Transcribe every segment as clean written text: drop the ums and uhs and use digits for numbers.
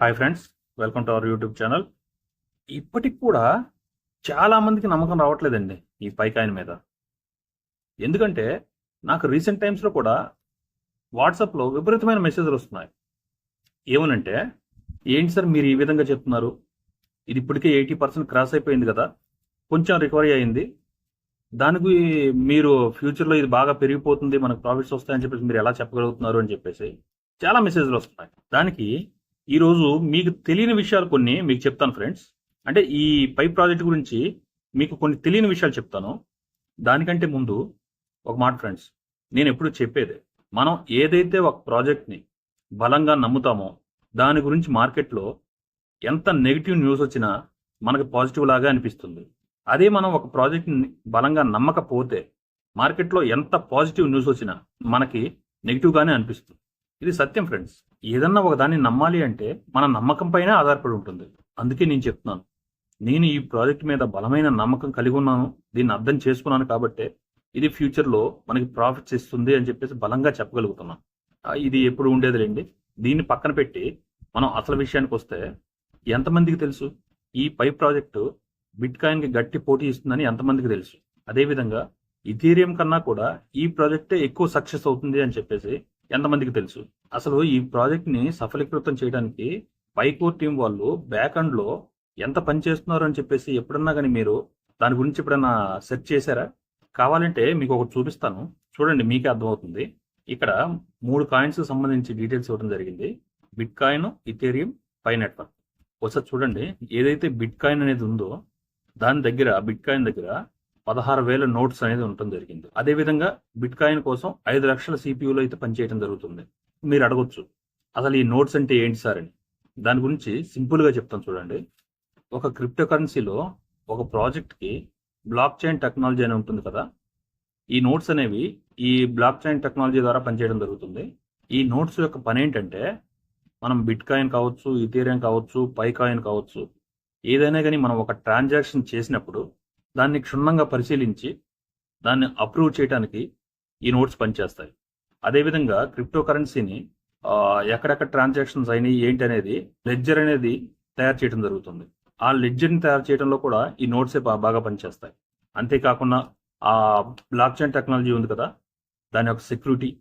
Hi friends, welcome to our YouTube channel. ఇప్పటికి కూడా చాలా మందికి నమ్మకం రావట్లేదండి ఈ పైకాయిన్ మీద. ఎందుకంటే నాకు రీసెంట్ టైమ్స్లో కూడా వాట్సాప్లో విపరీతమైన మెసేజ్లు వస్తున్నాయి. ఏమనంటే, ఏంటి సార్ మీరు ఈ విధంగా చెప్తున్నారు, ఇది ఇప్పటికే 80% క్రాస్ అయిపోయింది కదా, కొంచెం రికవరీ అయింది, దానికి మీరు ఫ్యూచర్లో ఇది బాగా పెరిగిపోతుంది, మనకు ప్రాఫిట్స్ వస్తాయని చెప్పేసి మీరు ఎలా చెప్పగలుగుతున్నారు అని చెప్పేసి చాలా మెసేజ్లు వస్తున్నాయి. దానికి ఈరోజు మీకు తెలియని విషయాలు కొన్ని మీకు చెప్తాను ఫ్రెండ్స్. అంటే ఈ పై ప్రాజెక్ట్ గురించి మీకు కొన్ని తెలియని విషయాలు చెప్తాను. దానికంటే ముందు ఒక మాట ఫ్రెండ్స్, నేను ఎప్పుడు చెప్పేదే, మనం ఏదైతే ఒక ప్రాజెక్ట్ని బలంగా నమ్ముతామో దాని గురించి మార్కెట్లో ఎంత నెగిటివ్ న్యూస్ వచ్చినా మనకు పాజిటివ్ లాగా అనిపిస్తుంది. అదే మనం ఒక ప్రాజెక్ట్ని బలంగా నమ్మకపోతే మార్కెట్లో ఎంత పాజిటివ్ న్యూస్ వచ్చినా మనకి నెగిటివ్గానే అనిపిస్తుంది. ఇది సత్యం ఫ్రెండ్స్. ఏదన్నా ఒక దాన్ని నమ్మాలి అంటే మన నమ్మకం పైన ఆధారపడి ఉంటుంది. అందుకే నేను చెప్తున్నాను, నేను ఈ ప్రాజెక్ట్ మీద బలమైన నమ్మకం కలిగి ఉన్నాను, దీన్ని అర్థం చేసుకున్నాను కాబట్టే ఇది ఫ్యూచర్లో మనకి ప్రాఫిట్స్ ఇస్తుంది అని చెప్పేసి బలంగా చెప్పగలుగుతున్నాను. ఇది ఎప్పుడు ఉండేదిలేండి. దీన్ని పక్కన పెట్టి మనం అసలు విషయానికి వస్తే, ఎంతమందికి తెలుసు ఈ పై ప్రాజెక్టు బిట్ కాయిన్కి గట్టి పోటీ ఇస్తుందని ఎంతమందికి తెలుసు? అదేవిధంగా ఇథీరియం కన్నా కూడా ఈ ప్రాజెక్టే ఎక్కువ సక్సెస్ అవుతుంది అని చెప్పేసి ఎంతమందికి తెలుసు? అసలు ఈ ప్రాజెక్ట్ని సఫలీకృతం చేయడానికి పైకోర్ టీం వాళ్ళు బ్యాక్ ఎండ్లో ఎంత పని చేస్తున్నారు అని చెప్పేసి ఎప్పుడన్నా కానీ మీరు దాని గురించి ఎప్పుడన్నా సెర్చ్ చేశారా? కావాలంటే మీకు ఒకటి చూపిస్తాను, చూడండి, మీకే అర్థమవుతుంది. ఇక్కడ 3 కాయిన్స్ సంబంధించి డీటెయిల్స్ ఇవ్వడం జరిగింది: bit coin, Ethereum, pi network. ఒకసారి చూడండి, ఏదైతే బిట్ కాయిన్ అనేది ఉందో దాని దగ్గర, బిట్ కాయిన్ దగ్గర 16,000 నోట్స్ అనేది ఉండటం జరిగింది. అదేవిధంగా బిట్ కాయిన్ కోసం 5 లక్షల సిపియూలో అయితే పనిచేయడం జరుగుతుంది. మీరు అడగొచ్చు, అసలు ఈ నోట్స్ అంటే ఏంటి సార్ అని. దాని గురించి సింపుల్గా చెప్తాను చూడండి. ఒక క్రిప్టో కరెన్సీలో ఒక ప్రాజెక్ట్కి బ్లాక్ చైన్ టెక్నాలజీ అని ఉంటుంది కదా, ఈ నోట్స్ అనేవి ఈ బ్లాక్ చైన్ టెక్నాలజీ ద్వారా పనిచేయడం జరుగుతుంది. ఈ నోట్స్ యొక్క పని ఏంటంటే, మనం బిట్ కాయిన్ కావచ్చు, ఇథీరియం కావచ్చు, పై కాయిన్ కావచ్చు, ఏదైనా కానీ మనం ఒక ట్రాన్సాక్షన్ చేసినప్పుడు దాన్ని క్షుణ్ణంగా పరిశీలించి దాన్ని అప్రూవ్ చేయడానికి ఈ నోట్స్ పనిచేస్తాయి. అదేవిధంగా క్రిప్టో కరెన్సీని ఎక్కడెక్కడ ట్రాన్సాక్షన్స్ అయినాయి ఏంటి అనేది లెడ్జర్ అనేది తయారు చేయడం జరుగుతుంది. ఆ లెడ్జర్ని తయారు చేయడంలో కూడా ఈ నోట్సే బాగా పనిచేస్తాయి. అంతేకాకుండా ఆ బ్లాక్ చైన్ టెక్నాలజీ ఉంది కదా, దాని యొక్క సెక్యూరిటీ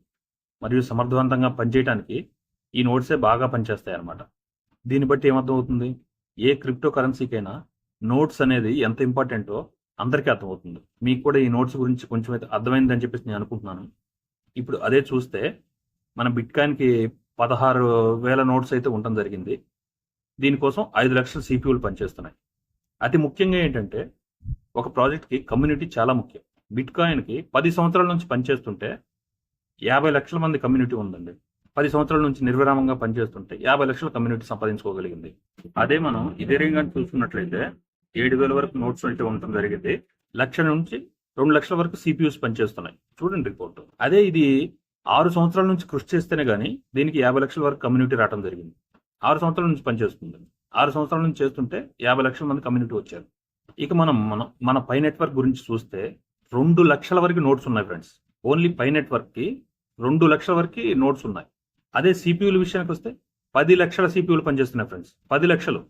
మరియు సమర్థవంతంగా పనిచేయడానికి ఈ నోట్సే బాగా పనిచేస్తాయి అన్నమాట. దీన్ని బట్టి ఏమర్థం అవుతుంది, ఏ క్రిప్టో కరెన్సీకైనా నోట్స్ అనేది ఎంత ఇంపార్టెంటో అందరికీ అర్థమవుతుంది. మీకు కూడా ఈ నోట్స్ గురించి కొంచెం అయితే అర్థమైందని చెప్పేసి నేను అనుకుంటున్నాను. ఇప్పుడు అదే చూస్తే మన బిట్ కాయిన్కి 16,000 నోట్స్ అయితే ఉండటం జరిగింది. దీనికోసం 5 లక్షల సిపియూలు పనిచేస్తున్నాయి. అతి ముఖ్యంగా ఏంటంటే, ఒక ప్రాజెక్ట్కి కమ్యూనిటీ చాలా ముఖ్యం. బిట్ కాయిన్కి 10 సంవత్సరాల నుంచి పనిచేస్తుంటే 50 లక్షల మంది కమ్యూనిటీ ఉందండి. 10 సంవత్సరాల నుంచి నిర్విరామంగా పనిచేస్తుంటే 50 లక్షల కమ్యూనిటీ సంపాదించుకోగలిగింది. అదే మనం ఇథీరియం కానీ చూసుకున్నట్లయితే 7,000 వరకు నోట్స్ అయితే ఉండటం జరిగింది. 1,00,000 నుంచి 2 లక్షల వరకు సిపియూస్ పనిచేస్తున్నాయి. చూడండి రిపోర్టు. అదే ఇది 6 సంవత్సరాల నుంచి కృషి చేస్తేనే కానీ దీనికి 50 లక్షల వరకు కమ్యూనిటీ రావడం జరిగింది. 6 సంవత్సరాల నుంచి పనిచేస్తుంది. 6 సంవత్సరాల నుంచి చేస్తుంటే 50 లక్షల మంది కమ్యూనిటీ వచ్చారు. ఇక మన పై నెట్వర్క్ గురించి చూస్తే 2 లక్షల వరకు నోట్స్ ఉన్నాయి ఫ్రెండ్స్. ఓన్లీ పై నెట్వర్క్కి 2 లక్షల వరకు నోట్స్ ఉన్నాయి. అదే సిపియూల విషయానికి వస్తే 10 లక్షల సిపియూలు పనిచేస్తున్నాయి ఫ్రెండ్స్. 10 లక్షలు,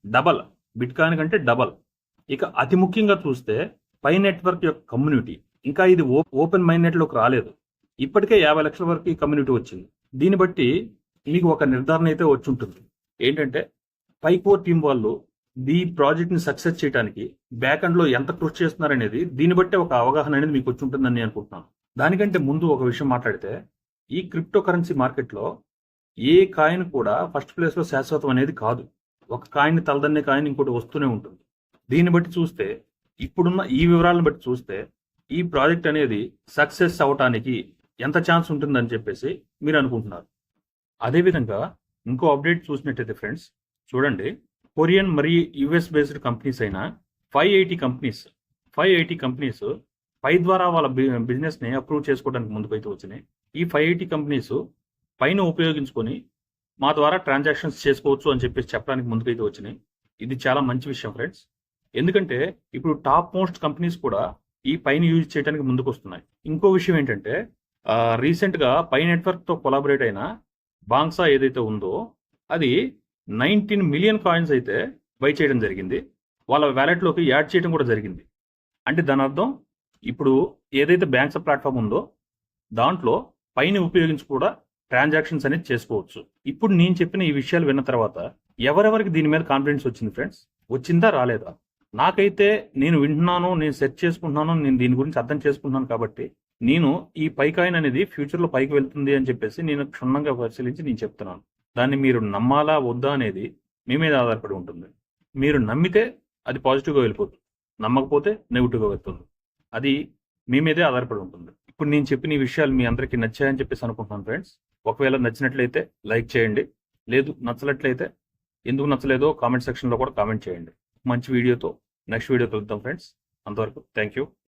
డబల్, బిట్ కాయిన్ కంటే డబల్. ఇక అతి ముఖ్యంగా చూస్తే పై నెట్వర్క్ యొక్క కమ్యూనిటీ, ఇంకా ఇది ఓపెన్ మైండ్ నెట్లోకి రాలేదు. ఇప్పటికే 50 లక్షల వరకు ఈ కమ్యూనిటీ వచ్చింది. దీన్ని బట్టి మీకు ఒక నిర్ధారణ అయితే వచ్చి ఉంటుంది. ఏంటంటే, పైకోర్ టీం వాళ్ళు ఈ ప్రాజెక్ట్ని సక్సెస్ చేయడానికి బ్యాక్ ఎండ్లో ఎంత కృషి చేస్తున్నారనేది దీన్ని బట్టే ఒక అవగాహన అనేది మీకు వచ్చి ఉంటుందని నేను అనుకుంటున్నాను. దానికంటే ముందు ఒక విషయం మాట్లాడితే, ఈ క్రిప్టో కరెన్సీ మార్కెట్లో ఏ కాయిన్ కూడా ఫస్ట్ ప్లేస్లో శాశ్వతం అనేది కాదు. ఒక కాయిన్ తలదన్నే కాయిన్ ఇంకోటి వస్తూనే ఉంటుంది. దీన్ని బట్టి చూస్తే, ఇప్పుడున్న ఈ వివరాలను బట్టి చూస్తే, ఈ ప్రాజెక్ట్ అనేది సక్సెస్ అవటానికి ఎంత ఛాన్స్ ఉంటుందని చెప్పేసి మీరు అనుకుంటున్నారు. అదేవిధంగా ఇంకో అప్డేట్ చూసినట్టయితే ఫ్రెండ్స్, చూడండి, కొరియన్ మరియు యుఎస్ బేస్డ్ కంపెనీస్ అయిన 580 కంపెనీస్ పై ద్వారా వాళ్ళ బిజినెస్ని అప్రూవ్ చేసుకోవడానికి ముందుకైతే వచ్చినాయి. ఈ 580 కంపెనీస్ పైన ఉపయోగించుకొని మా ద్వారా ట్రాన్సాక్షన్స్ చేసుకోవచ్చు అని చెప్పేసి చెప్పడానికి ముందుకైతే వచ్చినాయి. ఇది చాలా మంచి విషయం ఫ్రెండ్స్. ఎందుకంటే ఇప్పుడు టాప్ మోస్ట్ కంపెనీస్ కూడా ఈ పైన యూజ్ చేయడానికి ముందుకు వస్తున్నాయి. ఇంకో విషయం ఏంటంటే, రీసెంట్గా పై నెట్వర్క్తో కొలాబరేట్ అయిన బాంగ్సా ఏదైతే ఉందో అది 19 మిలియన్ కాయిన్స్ అయితే బై చేయడం జరిగింది. వాళ్ళ వ్యాలెట్లోకి యాడ్ చేయడం కూడా జరిగింది. అంటే దాని అర్థం ఇప్పుడు ఏదైతే బ్యాంక్స్ ప్లాట్ఫామ్ ఉందో దాంట్లో పైన ఉపయోగించి కూడా ట్రాన్సాక్షన్స్ అనేది చేసుకోవచ్చు. ఇప్పుడు నేను చెప్పిన ఈ విషయాలు విన్న తర్వాత ఎవరెవరికి దీని మీద కాన్ఫిడెన్స్ వచ్చింది ఫ్రెండ్స్? వచ్చిందా రాలేదా? నాకైతే నేను వింటున్నాను, నేను సెర్చ్ చేసుకుంటున్నాను, నేను దీని గురించి అర్థం చేసుకుంటున్నాను కాబట్టి నేను ఈ పైకాయిన్ అనేది ఫ్యూచర్లో పైకి వెళ్తుంది అని చెప్పేసి నేను క్షుణ్ణంగా పరిశీలించి నేను చెప్తున్నాను. దాన్ని మీరు నమ్మాలా వద్దా అనేది మీ మీద ఆధారపడి ఉంటుంది. మీరు నమ్మితే అది పాజిటివ్గా వెళ్ళిపోతుంది, నమ్మకపోతే నెగిటివ్గా వెళ్తుంది. అది మీ మీదే ఆధారపడి ఉంటుంది. ఇప్పుడు నేను చెప్పిన ఈ విషయాలు మీ అందరికీ నచ్చాయని చెప్పేసి అనుకుంటున్నాను ఫ్రెండ్స్. ఒకవేళ నచ్చినట్లయితే లైక్ చేయండి, లేదు నచ్చలట్లయితే ఎందుకు నచ్చలేదో కామెంట్ సెక్షన్లో కూడా కామెంట్ చేయండి. మంచి వీడియోతో నెక్స్ట్ వీడియో కలుద్దాం ఫ్రెండ్స్. అంతవరకు థ్యాంక్ యూ.